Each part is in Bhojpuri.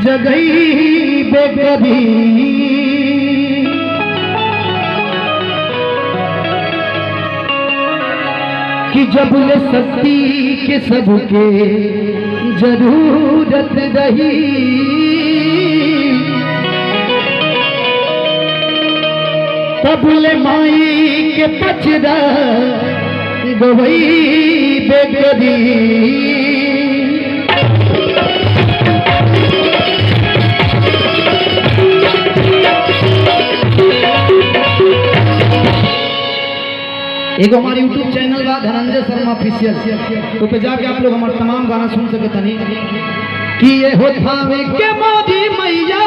जगई बेकरी कि जब ले शक्ति के सबके जरूरत रही तब ले माई के पचरा गवई बेकरी। एक हमारे YouTube चैनल बा धनंजय शर्मा ऑफिशियल, तो पे जाके आप लोग हमारे तमाम गाना सुन सकते नहीं कि ये हो थावे के मोदी मैया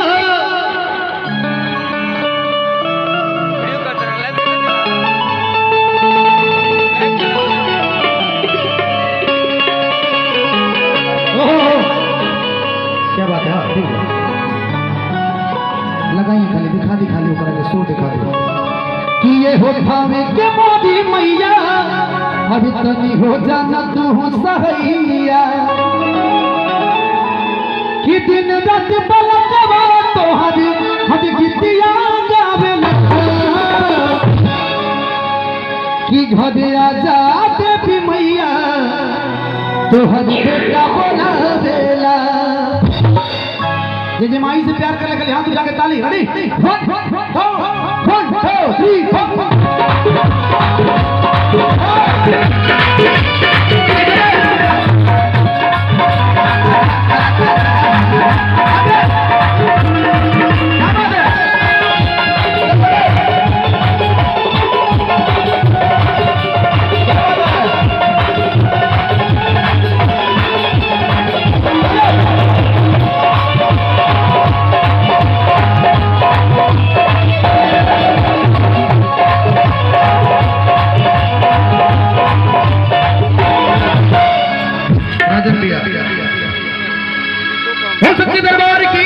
क्या बात है। ठीक है लगाइए खाली दिखा ली ऊपर के शो दिखा दो कि ये हो भावे के मोदी मैया अब तनी हो जाना तू हो सहैया कि दिन रात बलकवा तो हद गीतिया गावे कि घर आ जा देवी मैया तो हद बेटा बोला देला। जे माई से प्यार करने के लिए हाथ उठा के ताली रेडी 1 2 3 दरबार की।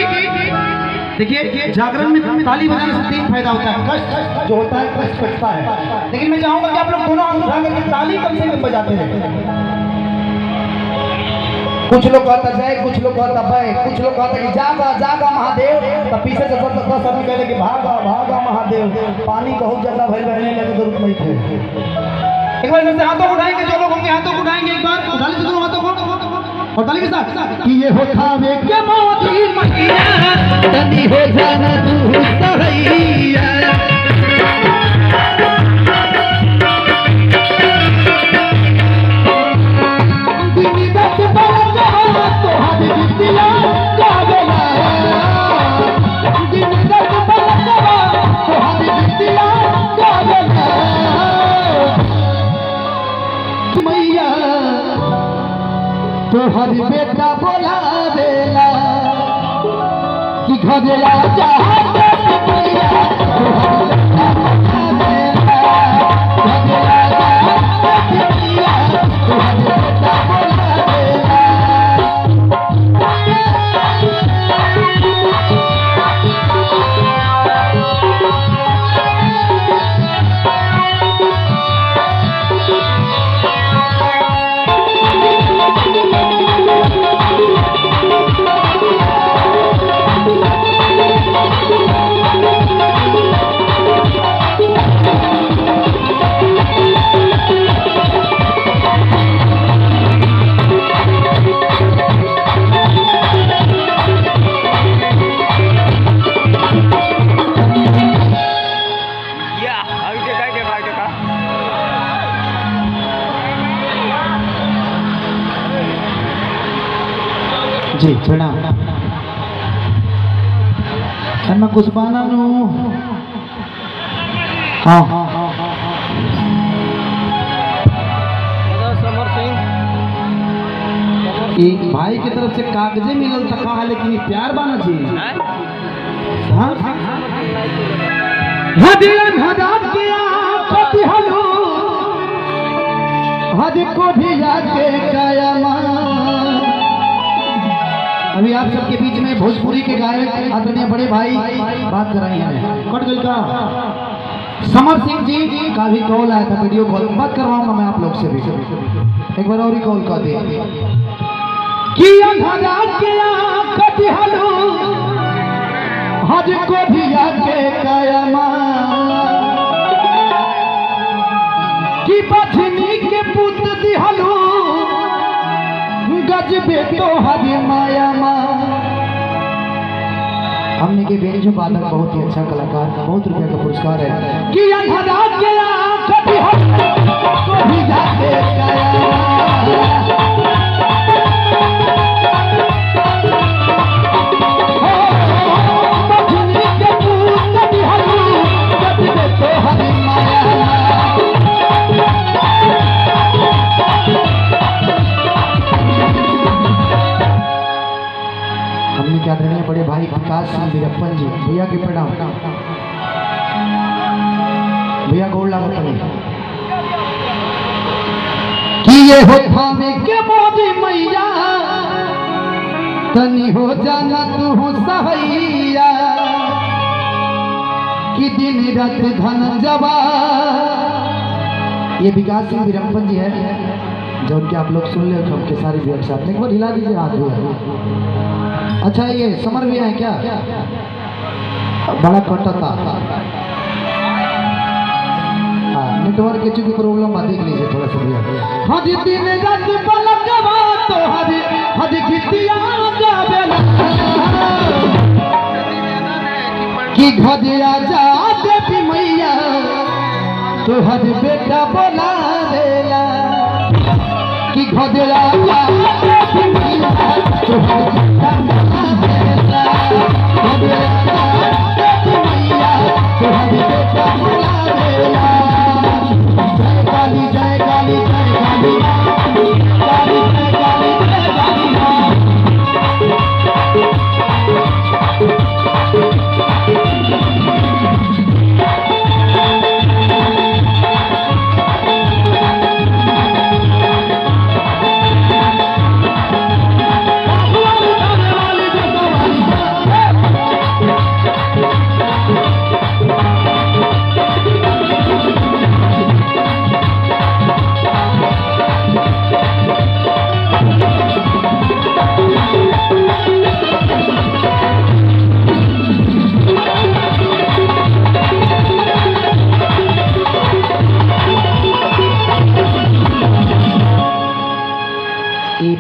देखिए जागरण में ताली बजाने से 3 फायदा होता है। कष्ट जो होता है कष्ट कटता है, लेकिन मैं चाहूंगा कि आप लोग दोनों हाथ उठा करके ताली कम से कम बजाते हैं। कुछ लोग कहता जय, कुछ लोग कहता भय, कुछ लोग कहता कि जागा जागा महादेव, तो पीछे से 10 आदमी कहते कि भागा भागा महादेव। पानी बहुत ज्यादा भर बहने लगे जरूरत नहीं थे। एक बार जैसे हाथों उठाएंगे, जो लोग होंगे हाथों उठाएंगे, एक बार उठा लीजिए दोनों हाथों को और ताली के साथ कि ये हो खावे के मोदी मैया तनी हो जाना तू सहैया दिन रात बलकवा तो हद गीतिया गावेला दिन रात बलकवा तो हद गीतिया गावेला मैया तो हर बेटा बोला देला कि घर आ जा मैया तो हर बेटा बोला देला घर आ जा मैया तो हर बेटा बोला देला। जी प्रणाम। मैं कुछ बाना हाँ समर सिंह एक भाई की तरफ से कागजे मिलल था कहा, लेकिन ये प्यार बाना चाहिए। हद को भी जाके कायमा। अभी आप सबके बीच में भोजपुरी के गायक आदरणीय बड़े भाई बात कर रहे हैं। कट गई का समर सिंह जी का भी कॉल आया था, वीडियो कॉल बात करवाऊंगा मैं आप लोग से भी। एक बार और ही कॉल कर दिया कि दिहलू हज को धिया के कायमा कि बछनी के पुत दिहलू गजबे तो हज माया माँ। हमने के बेंजो बादक बहुत ही अच्छा कलाकार, बहुत रुपया का पुरस्कार है कि अंधरा के आँख को भी जाके बछनी के पुत दिहलू गजबे तो हज माया हमने क्या आदरणीय बड़े भाई विकास सिंह वीरप्पन जी भैया के प्रणाम। भैया गोड़ लागो कि ये हो थामे के मोदी मैया तनी हो जाना तू हो सहैया कि दिन रात धन जवा। ये विकास सिंह वीरप्पन जी है जो उनके आप लोग सुन ले सबके सारे भी एक साथ एक बार हिला दीजिए हाथ में। अच्छा ये समर भी है क्या बड़ा कटता नेटवर्क के चूंकि प्रॉब्लम देख लीजिए थोड़ा सा भैया। हज दिन रात पलकवा तो हज गीतिया गावेला कि घदिया जा देवी मैया तो हज बेटा बोला देला कि घदिया जा देवी मैया तो हज बेटा बोला देला घदिया जा देवी मैया तो हज बेटा बोला देला। जय काली जय काली जय काली काली जय काली जय काली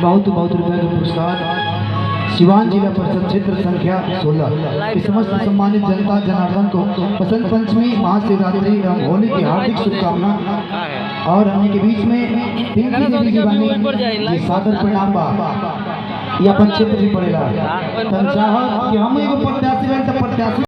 बहुत रुपया का पुरस्कार सिवान जिला परिषद क्षेत्र संख्या 16 इस समस्त सम्मानित जनता जनार्दन को बसंत पंचमी महाशिवरात्रि एवं होली की हार्दिक शुभकामना। और हमने के बीच में पिंकी देवी जी बानी जी सादर प्रणाम बा ये अपन क्षेत्र भी पड़ेगा तन चाह कि हम एगो